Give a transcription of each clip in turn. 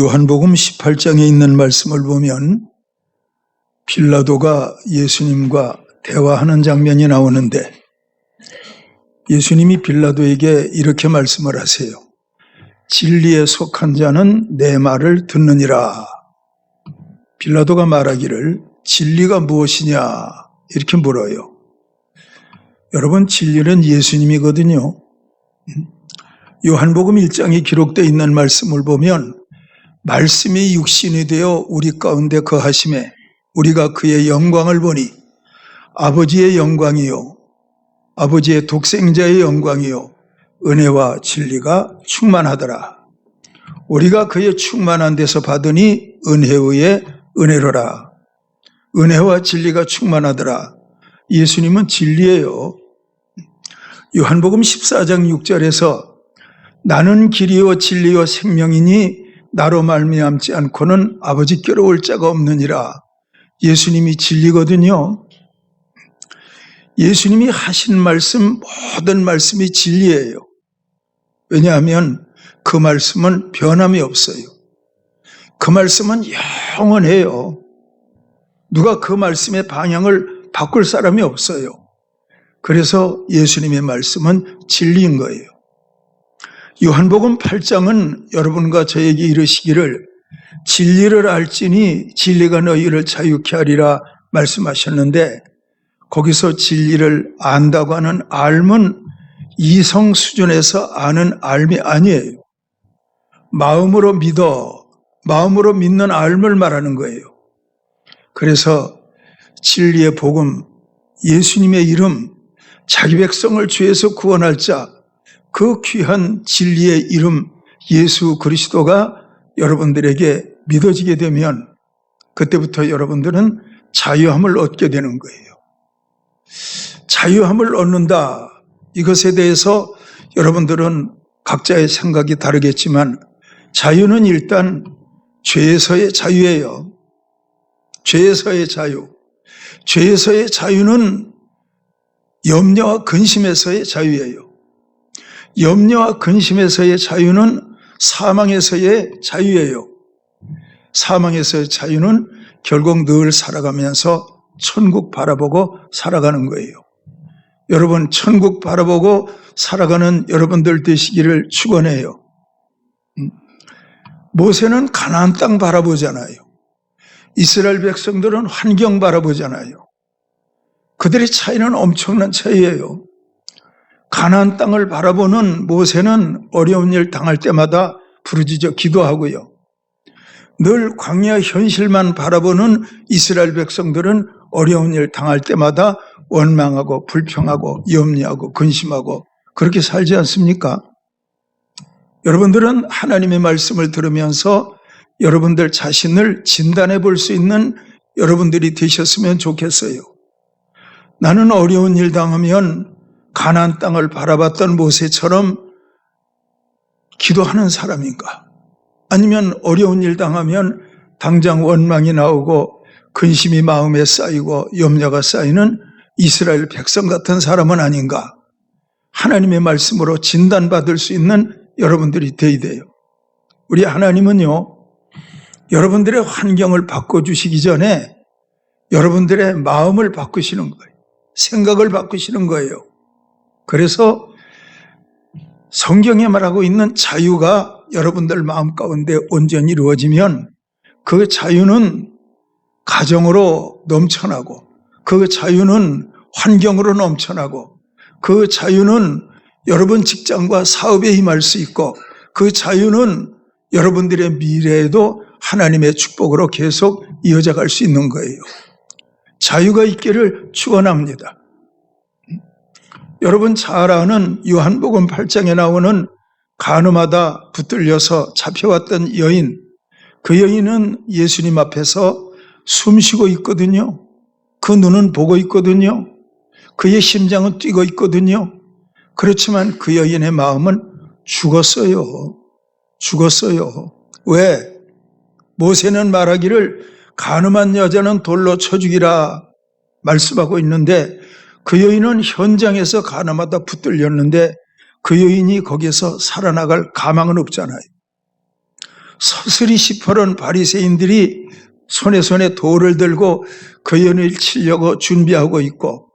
요한복음 18장에 있는 말씀을 보면 빌라도가 예수님과 대화하는 장면이 나오는데 예수님이 빌라도에게 이렇게 말씀을 하세요. 진리에 속한 자는 내 말을 듣느니라. 빌라도가 말하기를 진리가 무엇이냐 이렇게 물어요. 여러분, 진리는 예수님이거든요. 요한복음 1장에 기록되어 있는 말씀을 보면 말씀이 육신이 되어 우리 가운데 거하심에 우리가 그의 영광을 보니 아버지의 영광이요 아버지의 독생자의 영광이요 은혜와 진리가 충만하더라. 우리가 그의 충만한 데서 받으니 은혜 위에 은혜로라. 은혜와 진리가 충만하더라. 예수님은 진리예요. 요한복음 14장 6절에서 나는 길이요 진리요 생명이니 나로 말미암지 않고는 아버지께로 올 자가 없느니라. 예수님이 진리거든요. 예수님이 하신 말씀, 모든 말씀이 진리예요. 왜냐하면 그 말씀은 변함이 없어요. 그 말씀은 영원해요. 누가 그 말씀의 방향을 바꿀 사람이 없어요. 그래서 예수님의 말씀은 진리인 거예요. 요한복음 8장은 여러분과 저에게 이르시기를 진리를 알지니 진리가 너희를 자유케 하리라 말씀하셨는데 거기서 진리를 안다고 하는 알은 이성 수준에서 아는 알이 아니에요. 마음으로 믿는 알을 말하는 거예요. 그래서 진리의 복음, 예수님의 이름, 자기 백성을 죄에서 구원할 자, 그 귀한 진리의 이름 예수 그리스도가 여러분들에게 믿어지게 되면 그때부터 여러분들은 자유함을 얻게 되는 거예요. 자유함을 얻는다. 이것에 대해서 여러분들은 각자의 생각이 다르겠지만 자유는 일단 죄에서의 자유예요. 죄에서의 자유. 죄에서의 자유는 염려와 근심에서의 자유예요. 염려와 근심에서의 자유는 사망에서의 자유예요. 사망에서의 자유는 결국 늘 살아가면서 천국 바라보고 살아가는 거예요. 여러분, 천국 바라보고 살아가는 여러분들 되시기를 축원해요. 모세는 가나안 땅 바라보잖아요. 이스라엘 백성들은 환경 바라보잖아요. 그들의 차이는 엄청난 차이예요. 가나안 땅을 바라보는 모세는 어려운 일 당할 때마다 부르짖어 기도하고요. 늘 광야 현실만 바라보는 이스라엘 백성들은 어려운 일 당할 때마다 원망하고 불평하고 염려하고 근심하고 그렇게 살지 않습니까? 여러분들은 하나님의 말씀을 들으면서 여러분들 자신을 진단해 볼 수 있는 여러분들이 되셨으면 좋겠어요. 나는 어려운 일 당하면 가나안 땅을 바라봤던 모세처럼 기도하는 사람인가? 아니면 어려운 일 당하면 당장 원망이 나오고 근심이 마음에 쌓이고 염려가 쌓이는 이스라엘 백성 같은 사람은 아닌가? 하나님의 말씀으로 진단받을 수 있는 여러분들이 되어야 돼요. 우리 하나님은요, 여러분들의 환경을 바꿔주시기 전에 여러분들의 마음을 바꾸시는 거예요. 생각을 바꾸시는 거예요. 그래서 성경에 말하고 있는 자유가 여러분들 마음 가운데 온전히 이루어지면 그 자유는 가정으로 넘쳐나고 그 자유는 환경으로 넘쳐나고 그 자유는 여러분 직장과 사업에 임할 수 있고 그 자유는 여러분들의 미래에도 하나님의 축복으로 계속 이어져 갈 수 있는 거예요. 자유가 있기를 축원합니다. 여러분 잘 아는 요한복음 8장에 나오는 간음하다 붙들려서 잡혀왔던 여인, 그 여인은 예수님 앞에서 숨쉬고 있거든요. 그 눈은 보고 있거든요. 그의 심장은 뛰고 있거든요. 그렇지만 그 여인의 마음은 죽었어요. 왜? 모세는 말하기를 간음한 여자는 돌로 쳐 죽이라 말씀하고 있는데 그 여인은 현장에서 간음하다 붙들렸는데 그 여인이 거기에서 살아나갈 가망은 없잖아요. 서슬이 시퍼런 바리새인들이 손에 돌을 들고 그 여인을 치려고 준비하고 있고,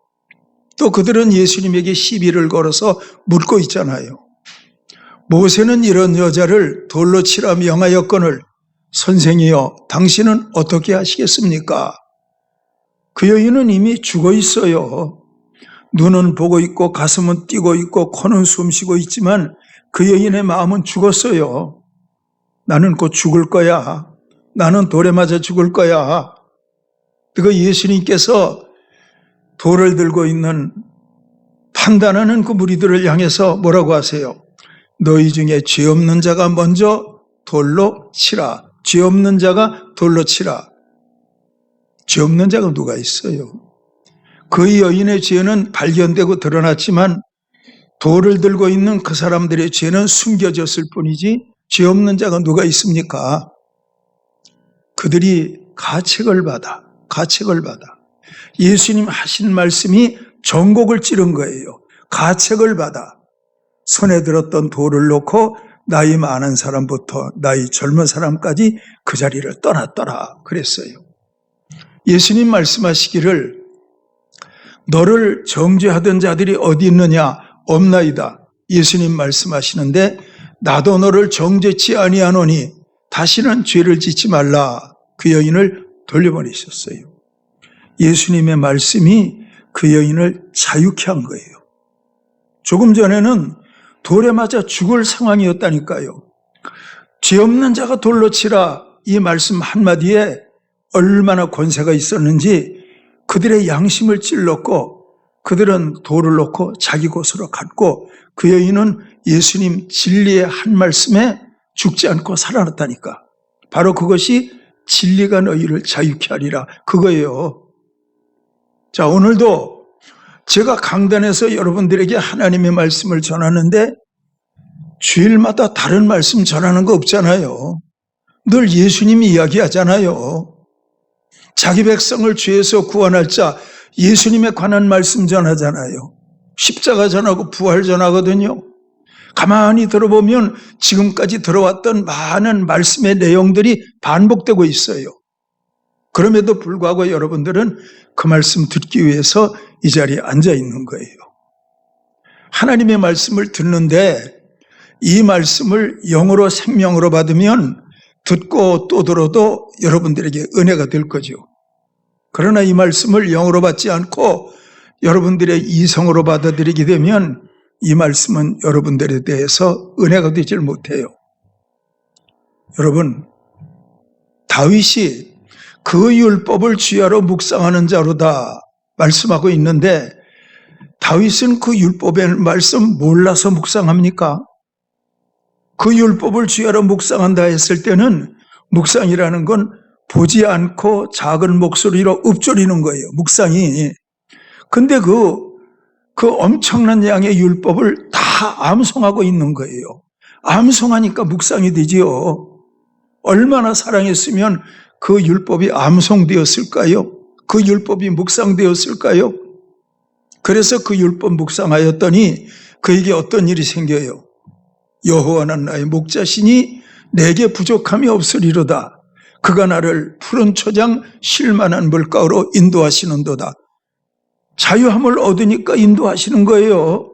또 그들은 예수님에게 시비를 걸어서 묻고 있잖아요. 모세는 이런 여자를 돌로 치라 명하였거늘 선생이여 당신은 어떻게 하시겠습니까? 그 여인은 이미 죽어 있어요. 눈은 보고 있고 가슴은 뛰고 있고 코는 숨쉬고 있지만 그 여인의 마음은 죽었어요. 나는 곧 죽을 거야. 나는 돌에 맞아 죽을 거야. 그 예수님께서 돌을 들고 있는 판단하는 그 무리들을 향해서 뭐라고 하세요? 너희 중에 죄 없는 자가 먼저 돌로 치라. 죄 없는 자가 돌로 치라. 죄 없는 자가 누가 있어요? 그 여인의 죄는 발견되고 드러났지만 돌을 들고 있는 그 사람들의 죄는 숨겨졌을 뿐이지 죄 없는 자가 누가 있습니까? 그들이 가책을 받아 예수님 하신 말씀이 전곡을 찌른 거예요. 가책을 받아 손에 들었던 돌을 놓고 나이 많은 사람부터 나이 젊은 사람까지 그 자리를 떠났더라 그랬어요. 예수님 말씀하시기를 너를 정죄하던 자들이 어디 있느냐? 없나이다. 예수님 말씀하시는데 나도 너를 정죄치 아니하노니 다시는 죄를 짓지 말라. 그 여인을 돌려보내셨어요. 예수님의 말씀이 그 여인을 자유케 한 거예요. 조금 전에는 돌에 맞아 죽을 상황이었다니까요. 죄 없는 자가 돌로 치라 이 말씀 한마디에 얼마나 권세가 있었는지 그들의 양심을 찔렀고 그들은 돌을 놓고 자기 곳으로 갔고 그 여인은 예수님 진리의 한 말씀에 죽지 않고 살아났다니까. 바로 그것이 진리가 너희를 자유케 하리라 그거예요. 자, 오늘도 제가 강단에서 여러분들에게 하나님의 말씀을 전하는데 주일마다 다른 말씀 전하는 거 없잖아요. 늘 예수님이 이야기하잖아요. 자기 백성을 죄에서 구원할 자 예수님에 관한 말씀 전하잖아요. 십자가 전하고 부활 전하거든요. 가만히 들어보면 지금까지 들어왔던 많은 말씀의 내용들이 반복되고 있어요. 그럼에도 불구하고 여러분들은 그 말씀 듣기 위해서 이 자리에 앉아 있는 거예요. 하나님의 말씀을 듣는데 이 말씀을 영으로 생명으로 받으면 듣고 또 들어도 여러분들에게 은혜가 될 거죠. 그러나 이 말씀을 영으로 받지 않고 여러분들의 이성으로 받아들이게 되면 이 말씀은 여러분들에 대해서 은혜가 되질 못해요. 여러분, 다윗이 그 율법을 주야로 묵상하는 자로다 말씀하고 있는데 다윗은 그 율법의 말씀 몰라서 묵상합니까? 그 율법을 주야로 묵상한다 했을 때는 묵상이라는 건 보지 않고 작은 목소리로 읊조리는 거예요. 묵상이. 근데 그 엄청난 양의 율법을 다 암송하고 있는 거예요. 암송하니까 묵상이 되지요. 얼마나 사랑했으면 그 율법이 암송되었을까요? 그 율법이 묵상되었을까요? 그래서 그 율법 묵상하였더니 그에게 어떤 일이 생겨요? 여호와는 나의 목자시니 내게 부족함이 없으리로다. 그가 나를 푸른 초장 쉴만한 물가로 인도하시는도다. 자유함을 얻으니까 인도하시는 거예요.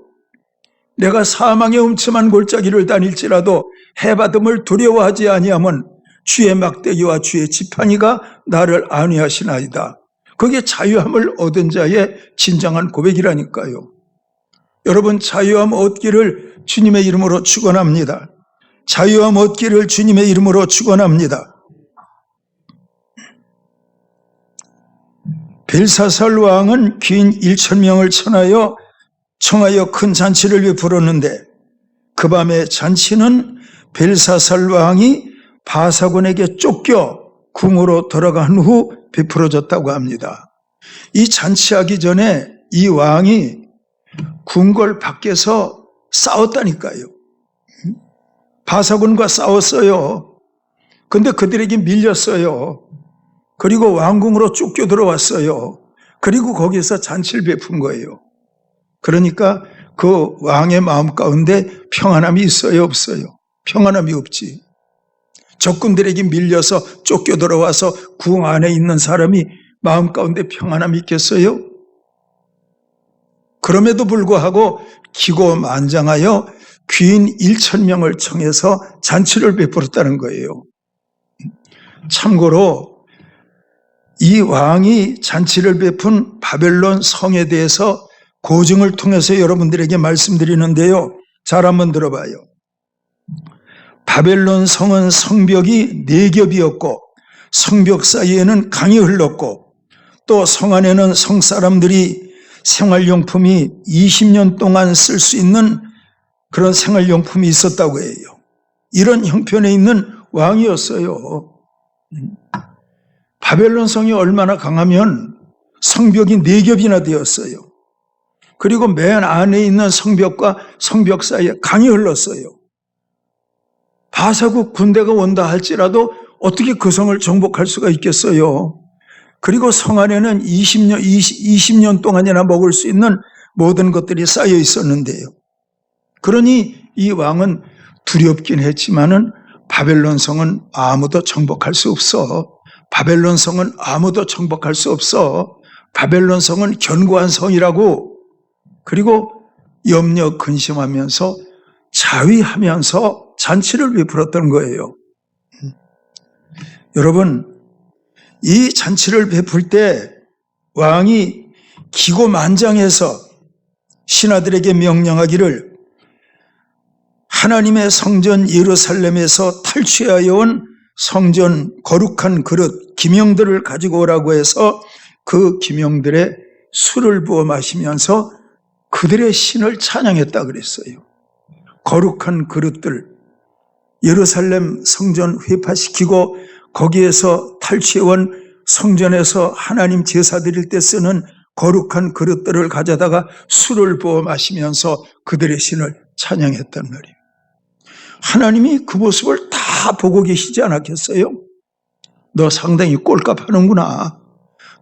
내가 사망의 음침한 골짜기를 다닐지라도 해받음을 두려워하지 아니하면 주의 막대기와 주의 지팡이가 나를 안위하시나이다. 그게 자유함을 얻은 자의 진정한 고백이라니까요. 여러분, 자유함 얻기를 주님의 이름으로 축원합니다. 자유함 얻기를 주님의 이름으로 축원합니다. 벨사살 왕은 귀인 1,000명을 청하여 큰 잔치를 베풀었는데 그 밤에 잔치는 벨사살 왕이 바사군에게 쫓겨 궁으로 들어간 후 베풀어졌다고 합니다. 이 잔치하기 전에 이 왕이 궁궐 밖에서 싸웠다니까요. 바사군과 싸웠어요. 근데 그들에게 밀렸어요. 그리고 왕궁으로 쫓겨 들어왔어요. 그리고 거기서 잔치를 베푼 거예요. 그러니까 그 왕의 마음 가운데 평안함이 있어요, 없어요? 평안함이 없지. 적군들에게 밀려서 쫓겨 들어와서 궁 안에 있는 사람이 마음 가운데 평안함이 있겠어요? 그럼에도 불구하고 기고만장하여 귀인 1,000명을 청해서 잔치를 베풀었다는 거예요. 참고로 이 왕이 잔치를 베푼 바벨론 성에 대해서 고증을 통해서 여러분들에게 말씀드리는데요. 잘 한번 들어봐요. 바벨론 성은 성벽이 4겹이었고 성벽 사이에는 강이 흘렀고 또 성 안에는 성 사람들이 생활용품이 20년 동안 쓸 수 있는 그런 생활용품이 있었다고 해요. 이런 형편에 있는 왕이었어요. 바벨론 성이 얼마나 강하면 성벽이 4겹이나 되었어요. 그리고 맨 안에 있는 성벽과 성벽 사이에 강이 흘렀어요. 바사국 군대가 온다 할지라도 어떻게 그 성을 정복할 수가 있겠어요? 그리고 성 안에는 20년 동안이나 먹을 수 있는 모든 것들이 쌓여 있었는데요. 그러니 이 왕은 두렵긴 했지만은 바벨론 성은 아무도 정복할 수 없어. 바벨론 성은 아무도 정복할 수 없어. 바벨론 성은 견고한 성이라고. 그리고 염려 근심하면서 자위하면서 잔치를 베풀었던 거예요. 여러분, 이 잔치를 베풀 때 왕이 기고만장해서 신하들에게 명령하기를 하나님의 성전 예루살렘에서 탈취하여 온 성전 거룩한 그릇 기명들을 가지고 오라고 해서 그 기명들에 술을 부어 마시면서 그들의 신을 찬양했다 그랬어요. 거룩한 그릇들, 예루살렘 성전 회파시키고 거기에서 탈취해온 성전에서 하나님 제사 드릴 때 쓰는 거룩한 그릇들을 가져다가 술을 부어 마시면서 그들의 신을 찬양했단 말이에요. 하나님이 그 모습을 다 보고 계시지 않았겠어요? 너 상당히 꼴값 하는구나.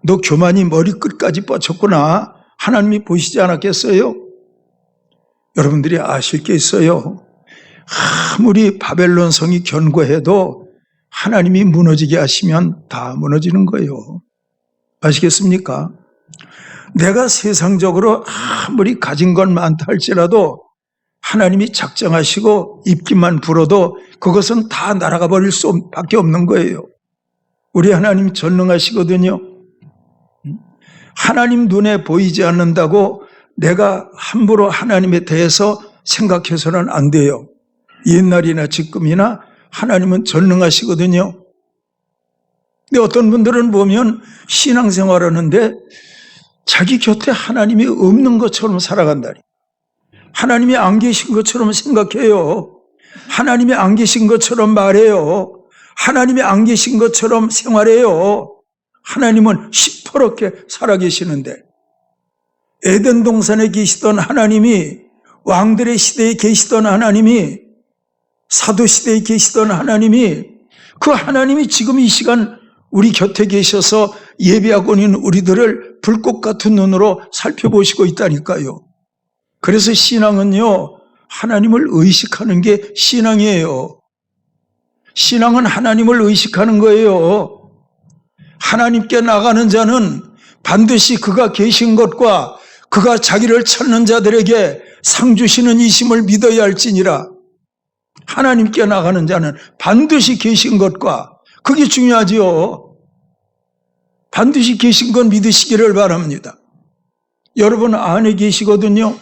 너 교만이 머리끝까지 뻗쳤구나. 하나님이 보시지 않았겠어요? 여러분들이 아실 게 있어요. 아무리 바벨론 성이 견고해도 하나님이 무너지게 하시면 다 무너지는 거예요. 아시겠습니까? 내가 세상적으로 아무리 가진 건 많다 할지라도 하나님이 작정하시고 입김만 불어도 그것은 다 날아가 버릴 수밖에 없는 거예요. 우리 하나님 전능하시거든요. 하나님 눈에 보이지 않는다고 내가 함부로 하나님에 대해서 생각해서는 안 돼요. 옛날이나 지금이나 하나님은 전능하시거든요. 근데 어떤 분들은 보면 신앙생활하는데 자기 곁에 하나님이 없는 것처럼 살아간다니. 하나님이 안 계신 것처럼 생각해요. 하나님이 안 계신 것처럼 말해요. 하나님이 안 계신 것처럼 생활해요. 하나님은 시퍼렇게 살아계시는데 에덴 동산에 계시던 하나님이, 왕들의 시대에 계시던 하나님이, 사도시대에 계시던 하나님이, 그 하나님이 지금 이 시간 우리 곁에 계셔서 예배하고 있는 우리들을 불꽃 같은 눈으로 살펴보시고 있다니까요. 그래서 신앙은요, 하나님을 의식하는 게 신앙이에요. 신앙은 하나님을 의식하는 거예요. 하나님께 나가는 자는 반드시 그가 계신 것과 그가 자기를 찾는 자들에게 상 주시는 이심을 믿어야 할지니라. 하나님께 나가는 자는 반드시 계신 것과, 그게 중요하지요. 반드시 계신 건 믿으시기를 바랍니다. 여러분 안에 계시거든요.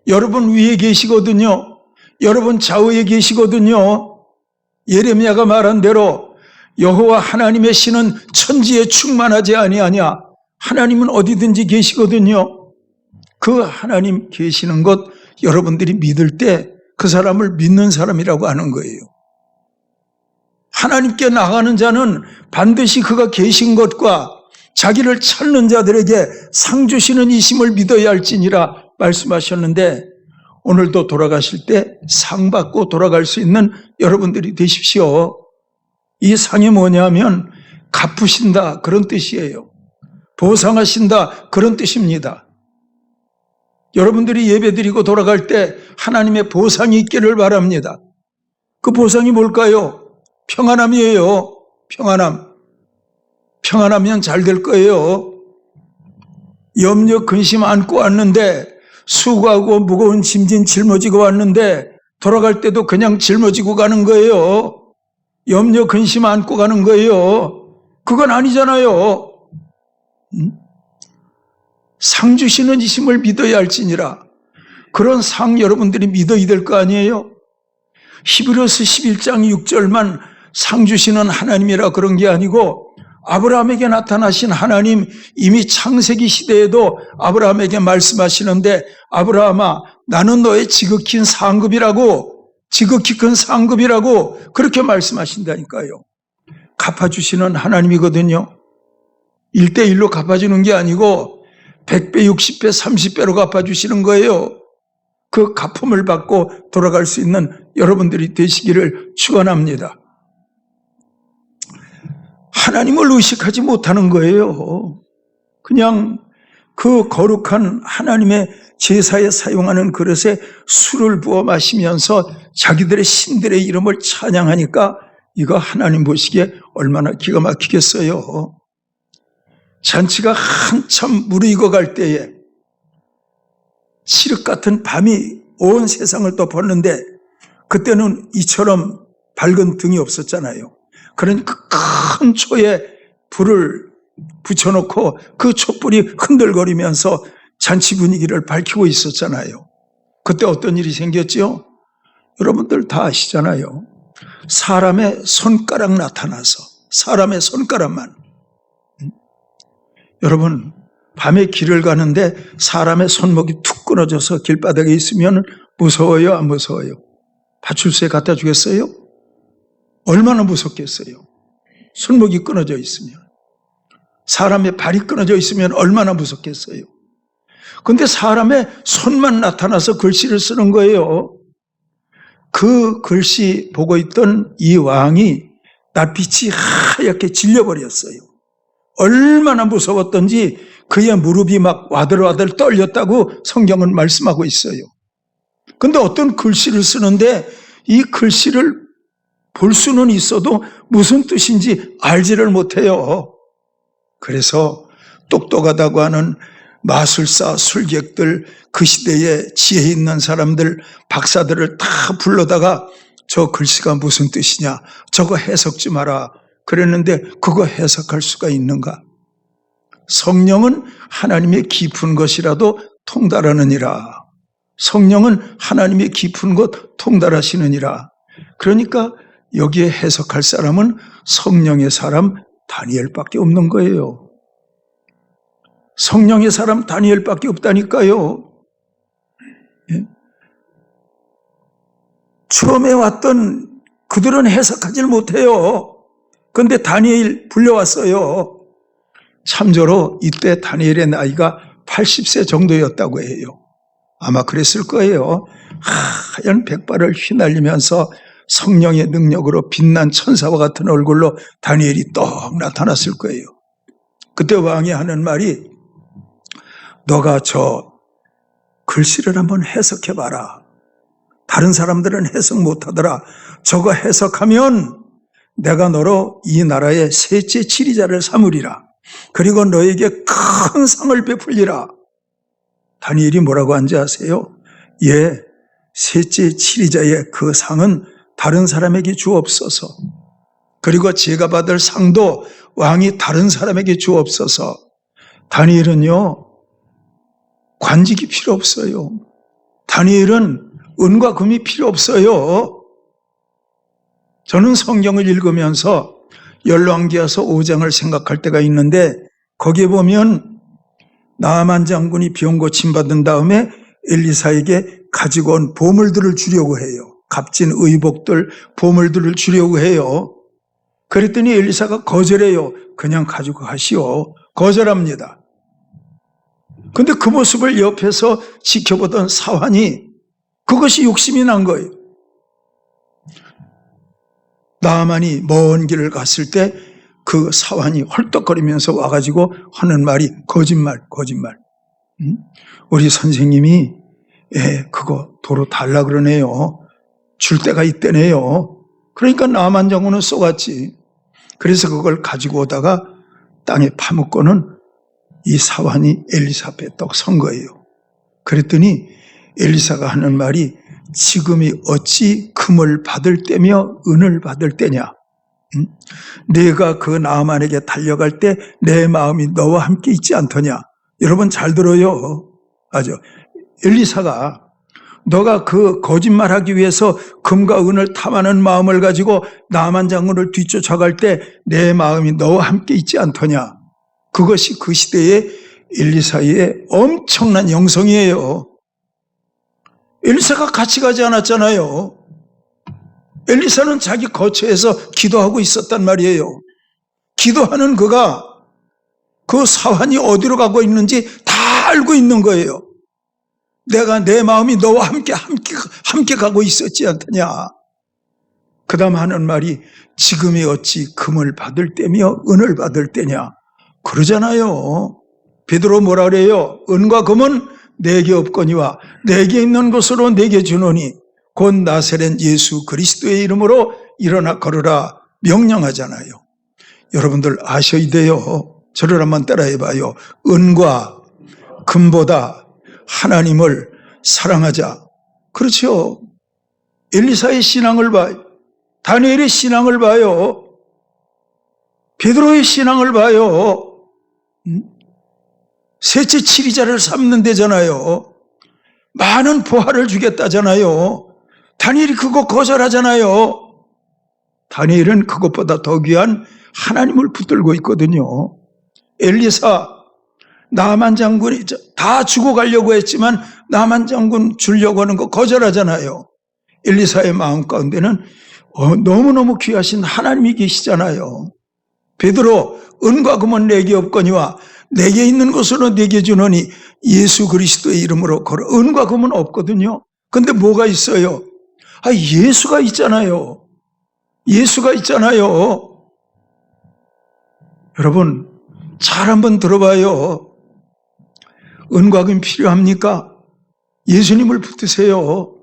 여러분 위에 계시거든요. 여러분 좌우에 계시거든요. 예레미야가 말한 대로 여호와 하나님의 신은 천지에 충만하지 아니하냐. 하나님은 어디든지 계시거든요. 그 하나님 계시는 것 여러분들이 믿을 때 그 사람을 믿는 사람이라고 하는 거예요. 하나님께 나가는 자는 반드시 그가 계신 것과 자기를 찾는 자들에게 상 주시는 이심을 믿어야 할지니라 말씀하셨는데, 오늘도 돌아가실 때 상 받고 돌아갈 수 있는 여러분들이 되십시오. 이 상이 뭐냐면 갚으신다 그런 뜻이에요. 보상하신다 그런 뜻입니다. 여러분들이 예배드리고 돌아갈 때 하나님의 보상이 있기를 바랍니다. 그 보상이 뭘까요? 평안함이에요. 평안함. 평안하면 잘 될 거예요. 염려 근심 안고 왔는데, 수고하고 무거운 짐진 짊어지고 왔는데 돌아갈 때도 그냥 짊어지고 가는 거예요. 염려 근심 안고 가는 거예요. 그건 아니잖아요. 상 주시는 이심을 믿어야 할지니라. 그런 상 여러분들이 믿어야 될 거 아니에요? 히브리서 11장 6절만 상 주시는 하나님이라 그런 게 아니고, 아브라함에게 나타나신 하나님, 이미 창세기 시대에도 아브라함에게 말씀하시는데, 아브라함아, 나는 너의 지극히 큰 상급이라고, 지극히 큰 상급이라고 그렇게 말씀하신다니까요. 갚아주시는 하나님이거든요. 1대1로 갚아주는 게 아니고 100배, 60배, 30배로 갚아주시는 거예요. 그 갚음을 받고 돌아갈 수 있는 여러분들이 되시기를 축원합니다. 하나님을 의식하지 못하는 거예요. 그냥 그 거룩한 하나님의 제사에 사용하는 그릇에 술을 부어 마시면서 자기들의 신들의 이름을 찬양하니까 이거 하나님 보시기에 얼마나 기가 막히겠어요. 잔치가 한참 무르익어갈 때에 칠흑 같은 밤이 온 세상을 덮었는데, 그때는 이처럼 밝은 등이 없었잖아요. 그런 큰 초에 불을 붙여놓고 그 촛불이 흔들거리면서 잔치 분위기를 밝히고 있었잖아요. 그때 어떤 일이 생겼죠? 여러분들 다 아시잖아요. 사람의 손가락 나타나서, 사람의 손가락만. 여러분, 밤에 길을 가는데 사람의 손목이 툭 끊어져서 길바닥에 있으면 무서워요, 안 무서워요? 파출소에 갖다 주겠어요? 얼마나 무섭겠어요? 손목이 끊어져 있으면. 사람의 발이 끊어져 있으면 얼마나 무섭겠어요? 근데 사람의 손만 나타나서 글씨를 쓰는 거예요. 그 글씨 보고 있던 이 왕이 낯빛이 하얗게 질려버렸어요. 얼마나 무서웠던지 그의 무릎이 막 와들와들 떨렸다고 성경은 말씀하고 있어요. 근데 어떤 글씨를 쓰는데 이 글씨를 볼 수는 있어도 무슨 뜻인지 알지를 못해요. 그래서 똑똑하다고 하는 마술사, 술객들, 그 시대에 지혜 있는 사람들, 박사들을 다 불러다가 저 글씨가 무슨 뜻이냐, 저거 해석 좀 하라 그랬는데 그거 해석할 수가 있는가? 성령은 하나님의 깊은 것이라도 통달하느니라. 성령은 하나님의 깊은 것 통달하시느니라. 그러니까 여기에 해석할 사람은 성령의 사람 다니엘밖에 없는 거예요. 성령의 사람 다니엘밖에 없다니까요. 예? 처음에 왔던 그들은 해석하지 못해요. 그런데 다니엘 불려왔어요. 참조로 이때 다니엘의 나이가 80세 정도였다고 해요. 아마 그랬을 거예요. 하얀 백발을 휘날리면서 성령의 능력으로 빛난 천사와 같은 얼굴로 다니엘이 떡 나타났을 거예요. 그때 왕이 하는 말이, 너가 저 글씨를 한번 해석해봐라. 다른 사람들은 해석 못하더라. 저거 해석하면 내가 너로 이 나라의 셋째 지리자를 삼으리라. 그리고 너에게 큰 상을 베풀리라. 다니엘이 뭐라고 한지 아세요? 예, 셋째 지리자의 그 상은 다른 사람에게 주옵소서. 그리고 제가 받을 상도 왕이 다른 사람에게 주옵소서. 다니엘은요, 관직이 필요 없어요. 다니엘은 은과 금이 필요 없어요. 저는 성경을 읽으면서 열왕기하서 5장을 생각할 때가 있는데, 거기에 보면 나아만 장군이 병 고침받은 다음에 엘리사에게 가지고 온 보물들을 주려고 해요. 값진 의복들, 보물들을 주려고 해요. 그랬더니 엘리사가 거절해요. 그냥 가지고 가시오. 거절합니다. 근데 그 모습을 옆에서 지켜보던 사환이 그것이 욕심이 난 거예요. 나아만이 먼 길을 갔을 때 그 사환이 헐떡거리면서 와가지고 하는 말이 거짓말. 우리 선생님이 그거 도로 달라 그러네요. 줄 때가 있대네요. 그러니까 나만 장군은 쏘갔지. 그래서 그걸 가지고 오다가 땅에 파묻고는 이 사환이 엘리사 앞에 떡 선 거예요. 그랬더니 엘리사가 하는 말이 지금이 어찌 금을 받을 때며 은을 받을 때냐. 내가 그 나아만에게 달려갈 때 내 마음이 너와 함께 있지 않더냐. 여러분 잘 들어요. 맞아. 엘리사가 너가 그 거짓말하기 위해서 금과 은을 탐하는 마음을 가지고 나만 장군을 뒤쫓아갈 때 내 마음이 너와 함께 있지 않더냐. 그것이 그 시대의 엘리사의 엄청난 영성이에요. 엘리사가 같이 가지 않았잖아요. 엘리사는 자기 거처에서 기도하고 있었단 말이에요. 기도하는 그가 그 사환이 어디로 가고 있는지 다 알고 있는 거예요. 내가 내 마음이 너와 함께 가고 있었지 않더냐. 그 다음 하는 말이 지금이 어찌 금을 받을 때며 은을 받을 때냐. 그러잖아요. 베드로 뭐라 그래요? 은과 금은 내게 없거니와 내게 있는 것으로 내게 주노니 곧 나사렛 예수 그리스도의 이름으로 일어나 걸으라 명령하잖아요. 여러분들 아셔야 돼요. 저를 한번 따라해봐요. 은과 금보다 하나님을 사랑하자. 그렇죠. 엘리사의 신앙을 봐요. 다니엘의 신앙을 봐요. 베드로의 신앙을 봐요. 셋째 치리자를 삼는 데잖아요. 많은 부하를 주겠다잖아요. 다니엘이 그거 거절하잖아요. 다니엘은 그것보다 더 귀한 하나님을 붙들고 있거든요. 엘리사, 나만 장군이 다 주고 가려고 했지만 나만 장군 주려고 하는 거 거절하잖아요. 엘리사의 마음 가운데는 너무너무 귀하신 하나님이 계시잖아요. 베드로, 은과 금은 내게 없거니와 내게 있는 것으로 내게 주노니 예수 그리스도의 이름으로 걸어. 은과 금은 없거든요. 근데 뭐가 있어요? 예수가 있잖아요. 예수가 있잖아요. 여러분 잘 한번 들어봐요. 은과 금 필요합니까? 예수님을 붙드세요.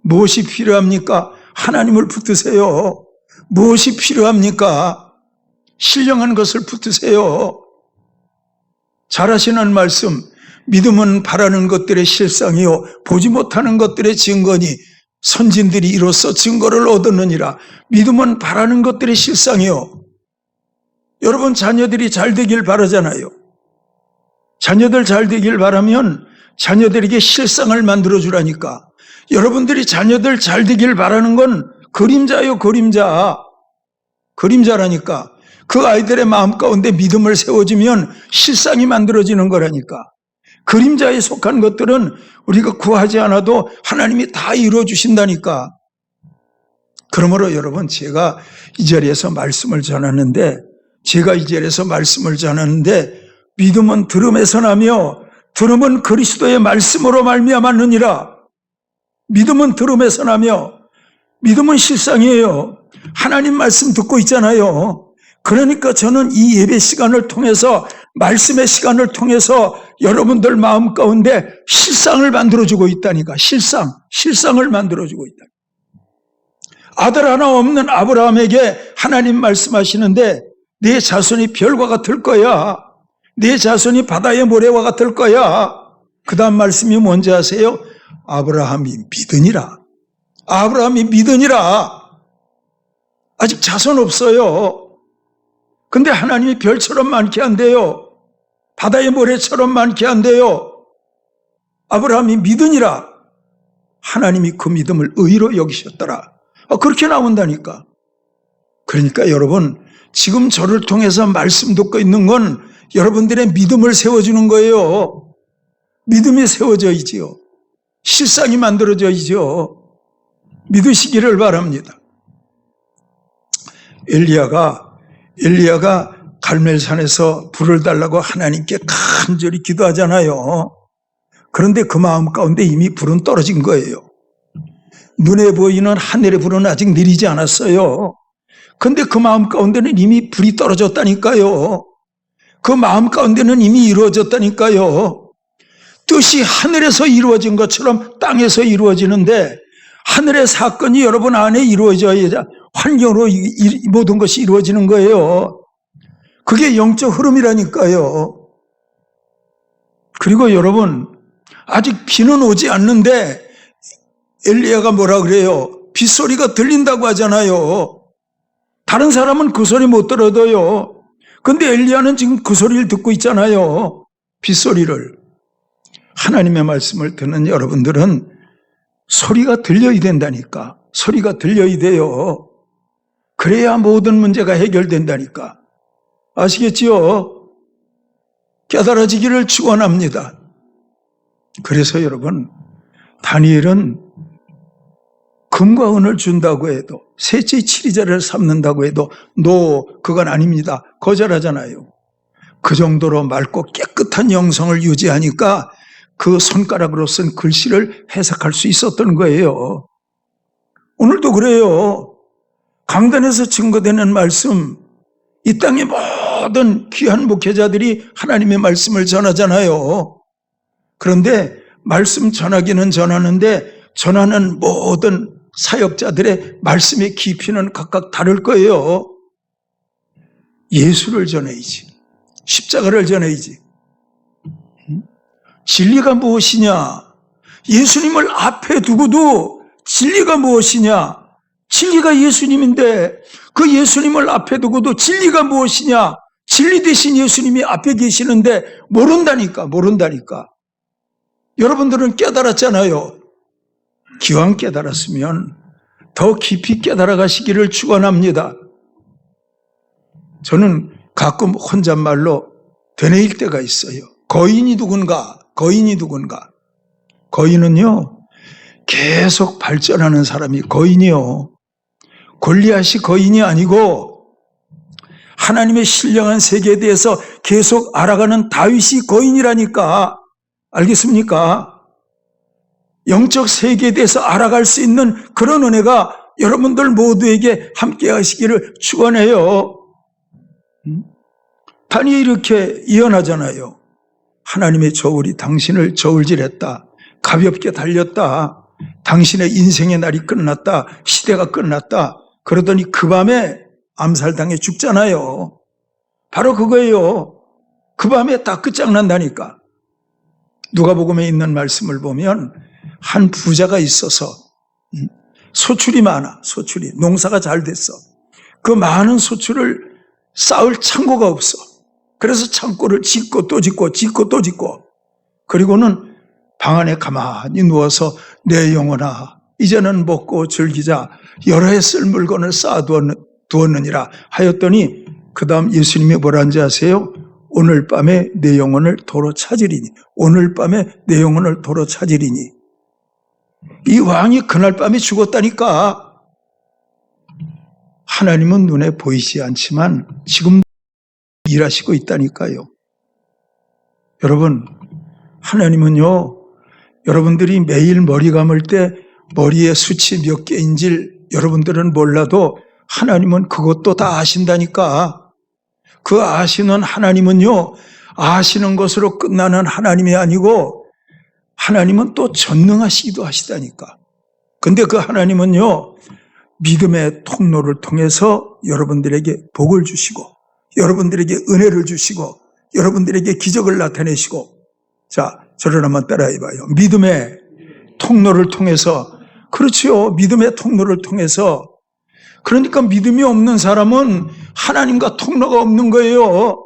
무엇이 필요합니까? 하나님을 붙드세요. 무엇이 필요합니까? 신령한 것을 붙드세요. 잘하시는 말씀, 믿음은 바라는 것들의 실상이요 보지 못하는 것들의 증거니 선진들이 이로써 증거를 얻었느니라. 믿음은 바라는 것들의 실상이요. 여러분 자녀들이 잘 되길 바라잖아요. 자녀들 잘 되길 바라면 자녀들에게 실상을 만들어주라니까. 여러분들이 자녀들 잘 되길 바라는 건 그림자요, 그림자. 그림자라니까. 그 아이들의 마음 가운데 믿음을 세워주면 실상이 만들어지는 거라니까. 그림자에 속한 것들은 우리가 구하지 않아도 하나님이 다 이루어주신다니까. 그러므로 여러분 제가 이 자리에서 말씀을 전하는데 믿음은 들음에서 나며 들음은 그리스도의 말씀으로 말미암았느니라. 믿음은 들음에서 나며 믿음은 실상이에요. 하나님 말씀 듣고 있잖아요. 그러니까 저는 이 예배 시간을 통해서 말씀의 시간을 통해서 여러분들 마음 가운데 실상을 만들어주고 있다니까. 실상을 만들어주고 있다. 아들 하나 없는 아브라함에게 하나님 말씀하시는데 네 자손이 별과 같을 거야. 네 자손이 바다의 모래와 같을 거야. 그 다음 말씀이 뭔지 아세요? 아브라함이 믿으니라. 아브라함이 믿으니라. 아직 자손 없어요. 근데 하나님이 별처럼 많게 한대요. 바다의 모래처럼 많게 한대요. 아브라함이 믿으니라. 하나님이 그 믿음을 의로 여기셨더라. 그렇게 나온다니까. 그러니까 여러분 지금 저를 통해서 말씀 듣고 있는 건 여러분들의 믿음을 세워주는 거예요. 믿음이 세워져야지요. 실상이 만들어져야지요. 믿으시기를 바랍니다. 엘리야가 갈멜산에서 불을 달라고 하나님께 간절히 기도하잖아요. 그런데 그 마음 가운데 이미 불은 떨어진 거예요. 눈에 보이는 하늘의 불은 아직 내리지 않았어요. 그런데 그 마음 가운데는 이미 불이 떨어졌다니까요. 그 마음 가운데는 이미 이루어졌다니까요. 뜻이 하늘에서 이루어진 것처럼 땅에서 이루어지는데 하늘의 사건이 여러분 안에 이루어져야 환경으로 이 모든 것이 이루어지는 거예요. 그게 영적 흐름이라니까요. 그리고 여러분, 아직 비는 오지 않는데 엘리야가 뭐라 그래요? 빗소리가 들린다고 하잖아요. 다른 사람은 그 소리 못 들어도요. 근데 엘리야는 지금 그 소리를 듣고 있잖아요. 빗소리를. 하나님의 말씀을 듣는 여러분들은 소리가 들려야 된다니까. 소리가 들려야 돼요. 그래야 모든 문제가 해결된다니까. 아시겠지요? 깨달아지기를 축원합니다. 그래서 여러분, 다니엘은 금과 은을 준다고 해도, 셋째 7이자를 삼는다고 해도 그건 아닙니다. 거절하잖아요. 그 정도로 맑고 깨끗한 영성을 유지하니까 그 손가락으로 쓴 글씨를 해석할 수 있었던 거예요. 오늘도 그래요. 강단에서 증거되는 말씀, 이 땅의 모든 귀한 목회자들이 하나님의 말씀을 전하잖아요. 그런데 말씀 전하기는 전하는데 전하는 모든 사역자들의 말씀의 깊이는 각각 다를 거예요. 예수를 전해야지. 십자가를 전해야지. 진리가 무엇이냐? 예수님을 앞에 두고도 진리가 무엇이냐? 진리가 예수님인데 그 예수님을 앞에 두고도 진리가 무엇이냐? 진리 대신 예수님이 앞에 계시는데 모른다니까. 여러분들은 깨달았잖아요. 기왕 깨달았으면 더 깊이 깨달아 가시기를 축원합니다. 저는 가끔 혼잣말로 되뇌일 때가 있어요. 거인이 누군가? 거인은요, 계속 발전하는 사람이 거인이요. 골리앗이 거인이 아니고 하나님의 신령한 세계에 대해서 계속 알아가는 다윗이 거인이라니까. 알겠습니까? 영적 세계에 대해서 알아갈 수 있는 그런 은혜가 여러분들 모두에게 함께 하시기를 축원해요. 다니엘이 이렇게 예언하잖아요. 하나님의 저울이 당신을 저울질했다. 가볍게 달렸다. 당신의 인생의 날이 끝났다. 시대가 끝났다. 그러더니 그 밤에 암살당해 죽잖아요. 바로 그거예요. 그 밤에 다 끝장난다니까. 누가복음에 있는 말씀을 보면 한 부자가 있어서 소출이 많아. 농사가 잘 됐어. 그 많은 소출을 쌓을 창고가 없어. 그래서 창고를 짓고 또 짓고 그리고는 방 안에 가만히 누워서 내 영혼아 이제는 먹고 즐기자. 여러 해 쓸 물건을 쌓아두었느니라 하였더니 그 다음 예수님이 뭐라는지 아세요? 오늘 밤에 내 영혼을 도로 찾으리니. 이 왕이 그날 밤에 죽었다니까. 하나님은 눈에 보이지 않지만 지금 일하시고 있다니까요. 여러분, 하나님은요, 여러분들이 매일 머리 감을 때 머리에 숱이 몇 개인지 여러분들은 몰라도 하나님은 그것도 다 아신다니까. 그 아시는 하나님은요, 아시는 것으로 끝나는 하나님이 아니고 하나님은 또 전능하시기도 하시다니까. 근데 그 하나님은요, 믿음의 통로를 통해서 여러분들에게 복을 주시고 여러분들에게 은혜를 주시고 여러분들에게 기적을 나타내시고. 자, 저를 한번 따라해봐요. 믿음의 통로를 통해서. 그렇지요. 믿음의 통로를 통해서. 그러니까 믿음이 없는 사람은 하나님과 통로가 없는 거예요.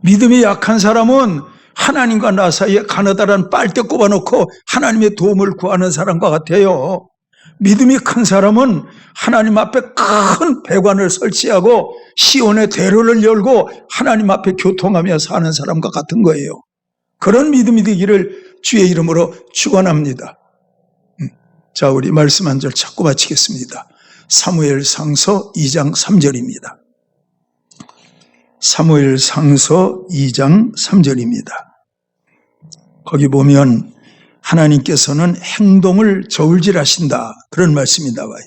믿음이 약한 사람은 하나님과 나 사이에 가느다란 빨대 꼽아놓고 하나님의 도움을 구하는 사람과 같아요. 믿음이 큰 사람은 하나님 앞에 큰 배관을 설치하고 시온의 대로를 열고 하나님 앞에 교통하며 사는 사람과 같은 거예요. 그런 믿음이 되기를 주의 이름으로 축원합니다. 자, 우리 말씀 한 절 찾고 마치겠습니다. 사무엘상서 2장 3절입니다. 사무엘상서 2장 3절입니다. 거기 보면 하나님께서는 행동을 저울질하신다, 그런 말씀이 나와요.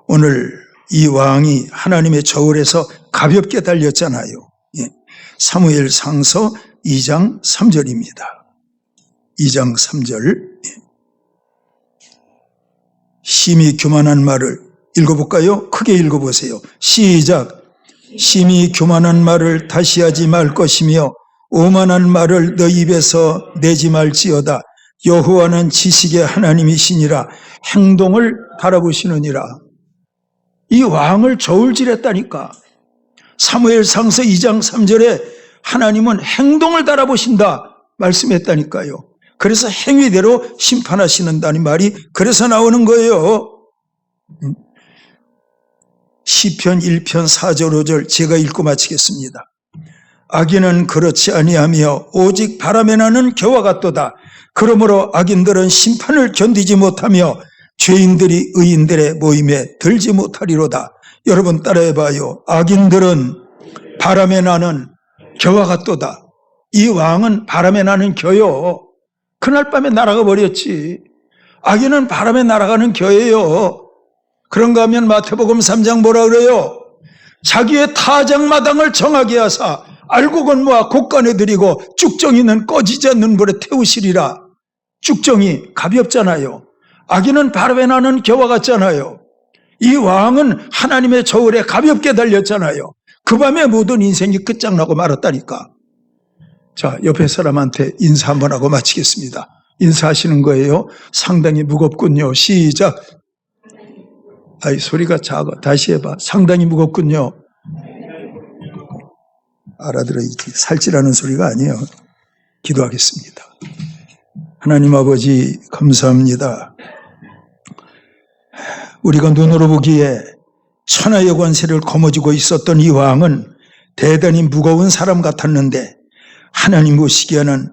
오늘 이 왕이 하나님의 저울에서 가볍게 달렸잖아요. 사무엘상서 2장 3절입니다. 2장 3절. 심히 교만한 말을 읽어볼까요? 크게 읽어보세요. 시작. 심히 교만한 말을 다시 하지 말 것이며 오만한 말을 너 입에서 내지 말지어다. 여호와는 지식의 하나님이시니라. 행동을 바라보시느니라. 이 왕을 저울질했다니까. 사무엘상서 2장 3절에 하나님은 행동을 바라보신다 말씀했다니까요. 그래서 행위대로 심판하시는다는 말이 그래서 나오는 거예요. 시편 1편 4절 5절 제가 읽고 마치겠습니다. 악인은 그렇지 아니하며 오직 바람에 나는 겨와 같도다. 그러므로 악인들은 심판을 견디지 못하며 죄인들이 의인들의 모임에 들지 못하리로다. 여러분 따라해봐요. 악인들은 바람에 나는 겨와 같도다. 이 왕은 바람에 나는 겨요. 그날 밤에 날아가 버렸지. 악인은 바람에 날아가는 겨예요. 그런가 하면 마태복음 3장 뭐라 그래요? 자기의 타작마당을 정하게 하사 알고 건모아 곡간에 들이고 쭉정이는 꺼지지 않는 불에 태우시리라. 쭉정이 가볍잖아요. 악인은 바람에 나는 겨와 같잖아요. 이 왕은 하나님의 저울에 가볍게 달렸잖아요. 그 밤에 모든 인생이 끝장나고 말았다니까. 자, 옆에 사람한테 인사 한번 하고 마치겠습니다. 인사하시는 거예요. 상당히 무겁군요. 시작. 아이, 소리가 작아. 다시 해봐. 상당히 무겁군요. 알아들어야지. 살찌라는 소리가 아니에요. 기도하겠습니다. 하나님 아버지 감사합니다. 우리가 눈으로 보기에 천하의 권세를 거머쥐고 있었던 이 왕은 대단히 무거운 사람 같았는데 하나님 보시기에는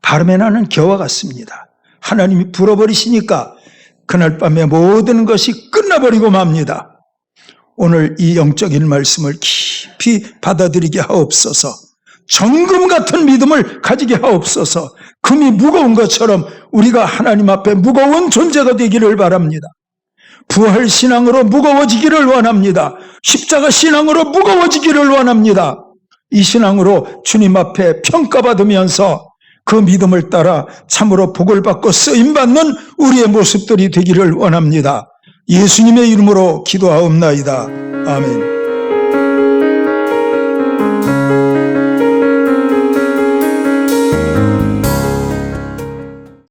바람에 나는 겨와 같습니다. 하나님이 불어버리시니까 그날 밤에 모든 것이 끝나버리고 맙니다. 오늘 이 영적인 말씀을 깊이 받아들이게 하옵소서. 정금 같은 믿음을 가지게 하옵소서. 금이 무거운 것처럼 우리가 하나님 앞에 무거운 존재가 되기를 바랍니다. 부활 신앙으로 무거워지기를 원합니다. 십자가 신앙으로 무거워지기를 원합니다. 이 신앙으로 주님 앞에 평가받으면서 그 믿음을 따라 참으로 복을 받고 쓰임받는 우리의 모습들이 되기를 원합니다. 예수님의 이름으로 기도하옵나이다. 아멘.